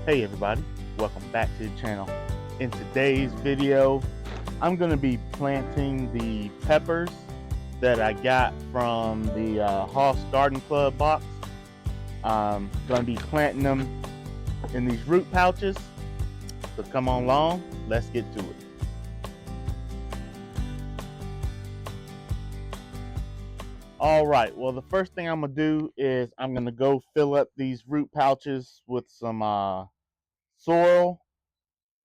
Hey everybody, welcome back to the channel. In today's video, I'm going to be planting the peppers that I got from the Hoss Garden Club box. I'm going to be planting them in these root pouches. So come on along, let's get to it. All right, well the first thing I'm going to do is I'm going to go fill up these root pouches with some soil,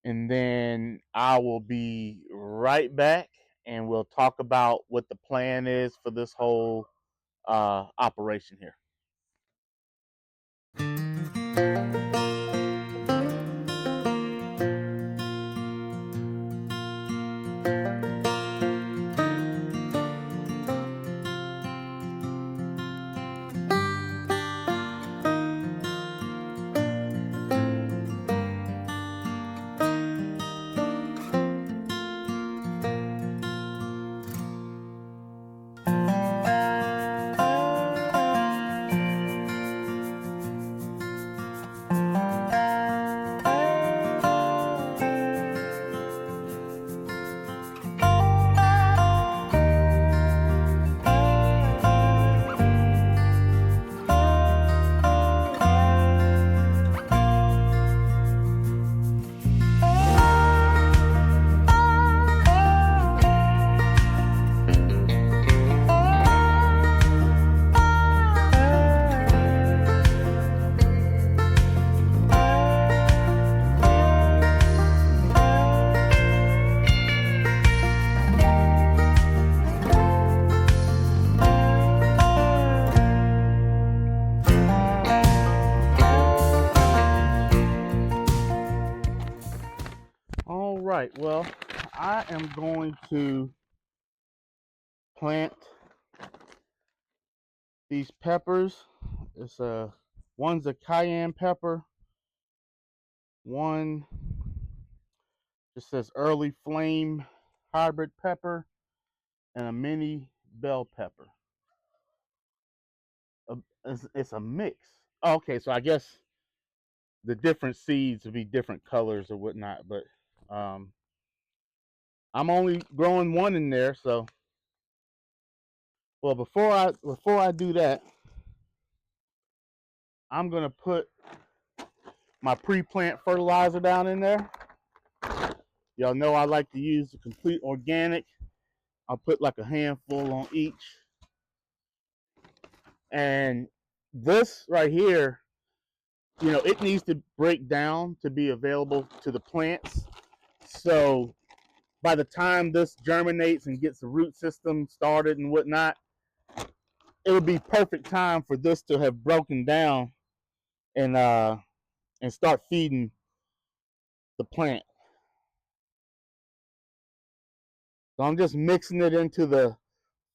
and then I will be right back and we'll talk about what the plan is for this whole operation here. All right, well, I am going to plant these peppers. One's a cayenne pepper, one just says early flame hybrid pepper, and a mini bell pepper. It's a mix. Okay, so I guess the different seeds will be different colors or whatnot, but I'm only growing one in there. So, well, before I do that, I'm gonna put my pre-plant fertilizer down in there. Y'all know I like to use the complete organic. I'll put like a handful on each, and this right here, it needs to break down to be available to the plants. So by the time this germinates and gets the root system started and whatnot, it would be perfect time for this to have broken down and start feeding the plant. So I'm just mixing it into the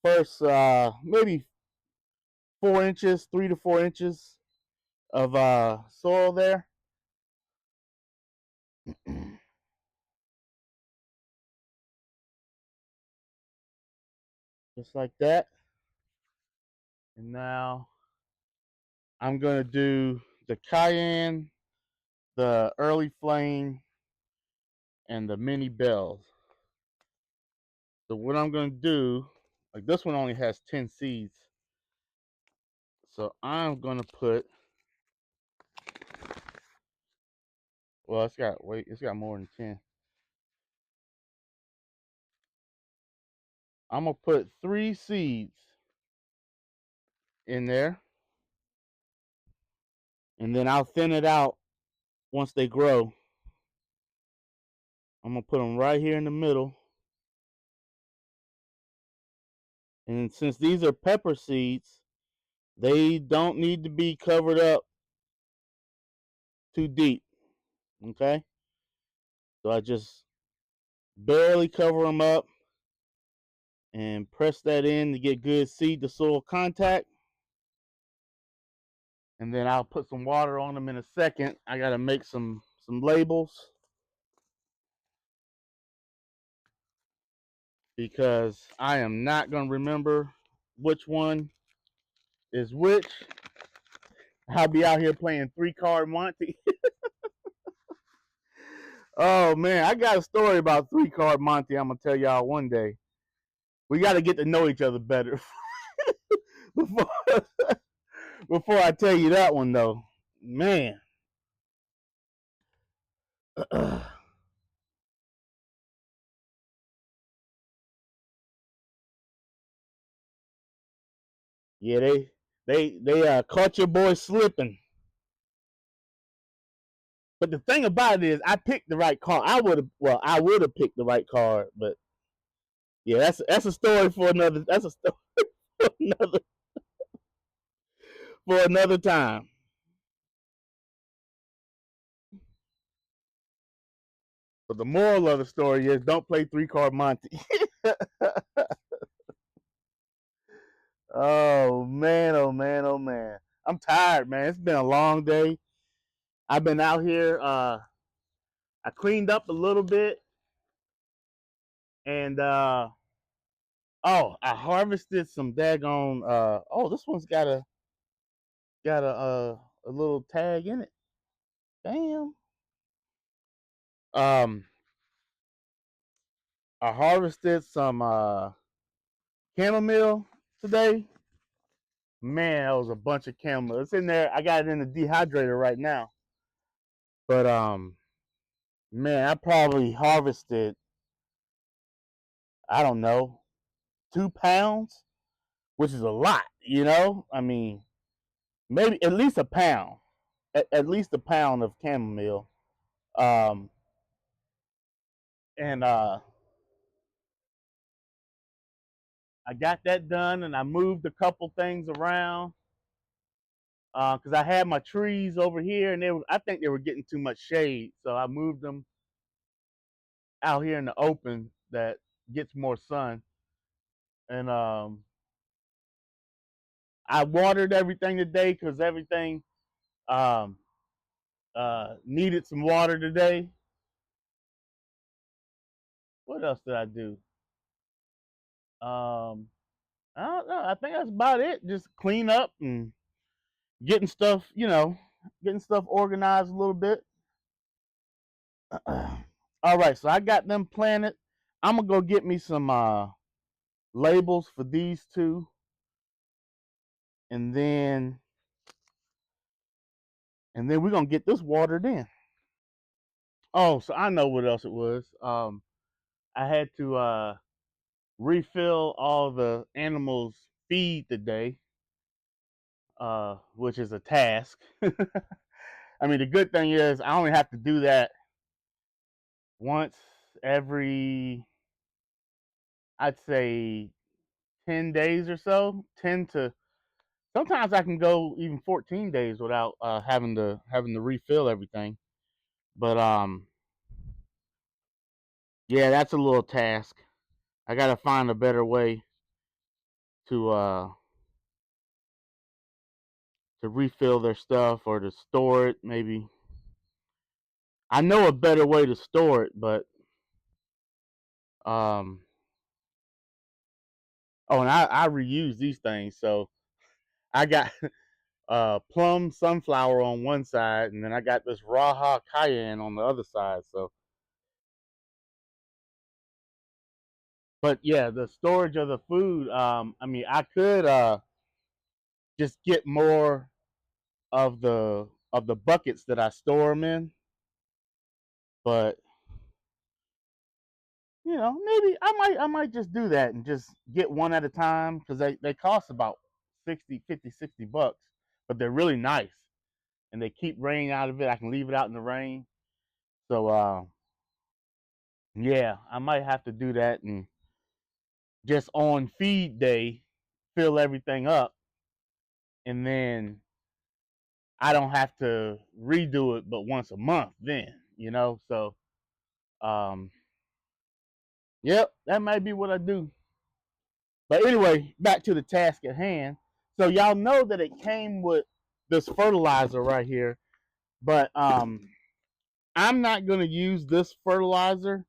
first maybe 4 inches, 3 to 4 inches of soil there. Just like that. And now I'm going to do the cayenne, the early flame, and the mini bells. So what I'm going to do, like this one only has 10 seeds. So I'm going to put, well, it's got more than 10. I'm going to put 3 seeds in there. And then I'll thin it out once they grow. I'm going to put them right here in the middle. And since these are pepper seeds, they don't need to be covered up too deep. Okay? So I just barely cover them up and press that in to get good seed to soil contact. And then I'll put some water on them in a second. I got to make some labels because I am not going to remember which one is which. I'll be out here playing 3-card Monte. Oh man, I got a story about 3 card Monty. I'm gonna tell y'all one day. We got to get to know each other better before before I tell you that one though. Man, yeah, they caught your boy slipping. But the thing about it is, I picked the right card. I would have picked the right card, but yeah, that's a story for another. That's a story for another time. But the moral of the story is, don't play 3 card Monty. Oh man, oh man, oh man. I'm tired, man. It's been a long day. I've been out here. I cleaned up a little bit, and oh, I harvested some daggone. Oh, this one's got a little tag in it. Damn. Um, I harvested some chamomile today. Man, that was a bunch of chamomile. It's in there. I got it in the dehydrator right now. But man, I probably harvested, I don't know, 2 pounds, which is a lot. I mean, maybe at least a pound, at least a pound of chamomile. Um, and I got that done, and I moved a couple things around because I had my trees over here, and I think they were getting too much shade, so I moved them out here in the open that gets more sun. And I watered everything today because everything um, needed some water today. What else did I do? Um, I don't know. I think that's about it. Just clean up and getting stuff, getting stuff organized a little bit. All right, so I got them planted. I'm gonna go get me some labels for these two, and then we're gonna get this watered in. Oh, so I know what else it was. I had to refill all the animals' feed today, which is a task. I mean, the good thing is I only have to do that once every, I'd say, 10 days or so. 10 to sometimes I can go even 14 days without having to refill everything. But yeah, that's a little task. I got to find a better way to refill their stuff or to store it maybe. I know a better way to store it, but um oh, and I reuse these things. So I got plum sunflower on one side, and then I got this Raha cayenne on the other side. So, but yeah, the storage of the food. I mean, I could just get more of the buckets that I store them in, but maybe I might just do that and just get one at a time because they cost about 60, 50, 60 bucks, but they're really nice and they keep rain out of it. I can leave it out in the rain. So yeah, I might have to do that and just on feed day fill everything up, and then I don't have to redo it but once a month then. So um yep, that might be what I do. But anyway, back to the task at hand. So y'all know that it came with this fertilizer right here, but I'm not going to use this fertilizer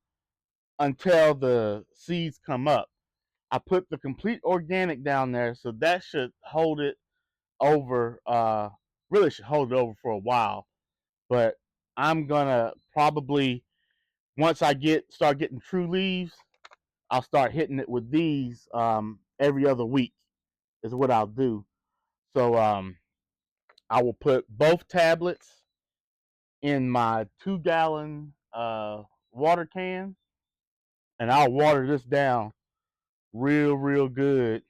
until the seeds come up. I put the complete organic down there, so that should hold it over. Really should hold it over for a while. But I'm gonna probably once I start getting true leaves, I'll start hitting it with these every other week is what I'll do. So I will put both tablets in my 2-gallon water can, and I'll water this down real good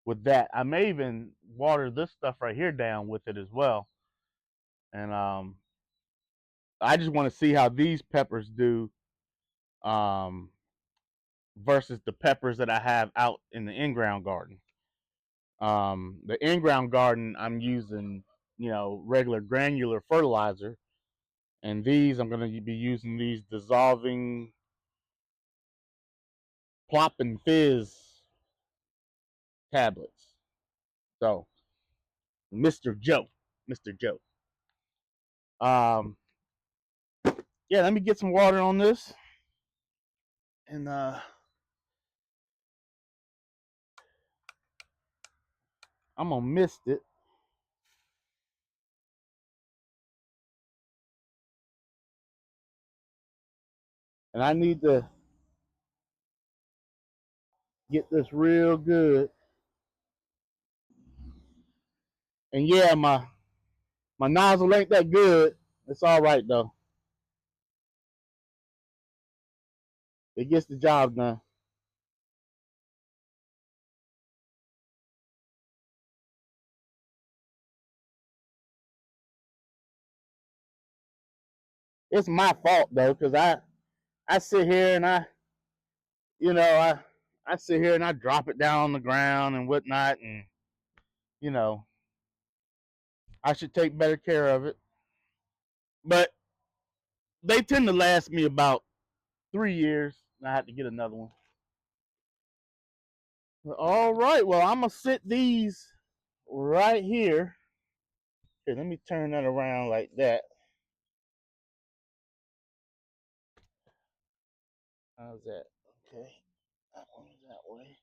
with that. I may even water this stuff right here down with it as well. And I just want to see how these peppers do um, versus the peppers that I have out in the in-ground garden. The in-ground garden, I'm using, regular granular fertilizer, and these I'm going to be using these dissolving plop and fizz tablets. So, Mr. Joe, Mr. Joe. Yeah, let me get some water on this, and I'm gonna mist it. And I need to get this real good. And yeah, my nozzle ain't that good. It's all right though. It gets the job done. It's my fault though, because I sit here and you know, I sit here and I drop it down on the ground and whatnot, and you know, I should take better care of it. But they tend to last me about 3 years, and I have to get another one. All right, well, I'm gonna sit these right here. Okay, let me turn that around like that. How's that? Okay, that one's that way.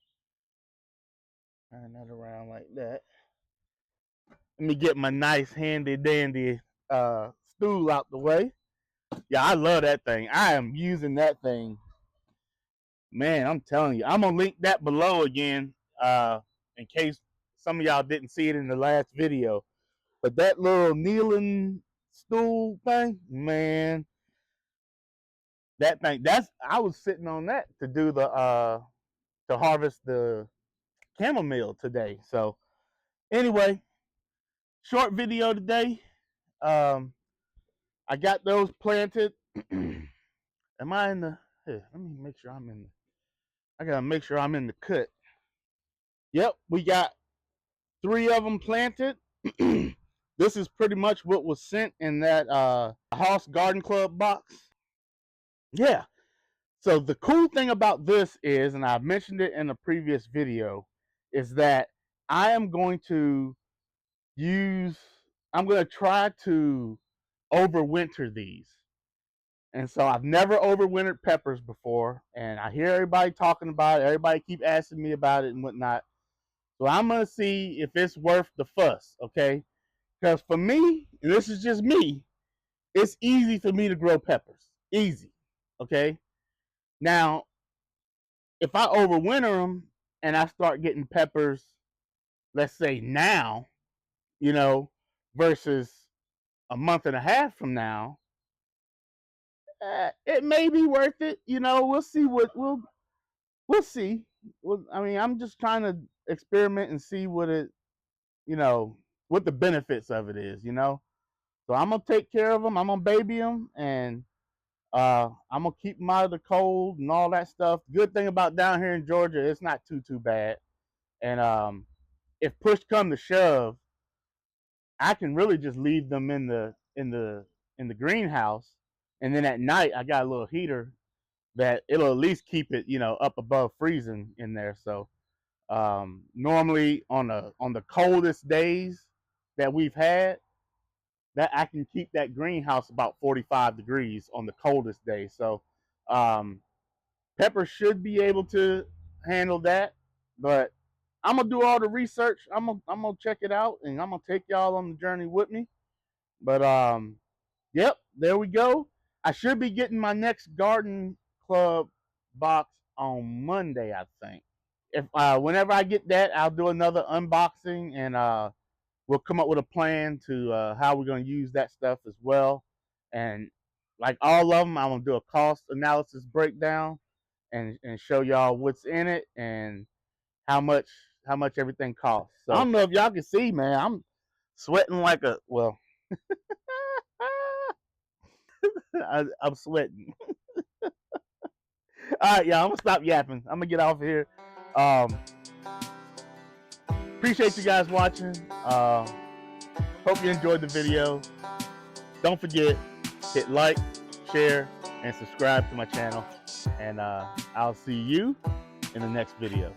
Turn that around like that. Let me get my nice handy dandy stool out the way. Yeah, I love that thing. I am using that thing. Man, I'm telling you, I'm gonna link that below again, in case some of y'all didn't see it in the last video. But that little kneeling stool thing, man, that thing, I was sitting on that to do to harvest the chamomile today. So anyway, short video today. Um, I got those planted. Am I in the? Hey, let me make sure I'm in. I gotta make sure I'm in the cut. Yep, we got 3 of them planted. This is pretty much what was sent in that House Garden Club box. Yeah. So the cool thing about this is, and I mentioned it in a previous video, is that I am going to use. I'm going to try to overwinter these. And so I've never overwintered peppers before, and I hear everybody talking about it. Everybody keep asking me about it and whatnot. So I'm gonna see if it's worth the fuss, okay? Because for me, and this is just me, it's easy for me to grow peppers. Easy, okay? Now, if I overwinter them and I start getting peppers, let's say now, you know, versus a month and a half from now, it may be worth it. You know, we'll see we'll see. Well, I mean, I'm just trying to experiment and see you know, what the benefits of it is. You know, so I'm gonna take care of them. I'm gonna baby them, and I'm gonna keep them out of the cold and all that stuff. Good thing about down here in Georgia, it's not too bad. And if push come to shove, I can really just leave them in the greenhouse, and then at night I got a little heater that it'll at least keep it, up above freezing in there. So normally on the coldest days that we've had, that I can keep that greenhouse about 45 degrees on the coldest day. So um, pepper should be able to handle that, but I'm gonna do all the research. I'm gonna check it out, and I'm gonna take y'all on the journey with me. But yep, there we go. I should be getting my next garden club box on Monday, I think. If whenever I get that, I'll do another unboxing, and we'll come up with a plan to how we're going to use that stuff as well. And like all of them, I'm going to do a cost analysis breakdown and show y'all what's in it and how much everything costs. So I don't know if y'all can see, man. I'm sweating like a I'm sweating. All right, y'all. I'm gonna stop yapping. I'm gonna get off here. Appreciate you guys watching. Hope you enjoyed the video. Don't forget, hit like, share, and subscribe to my channel. And I'll see you in the next video.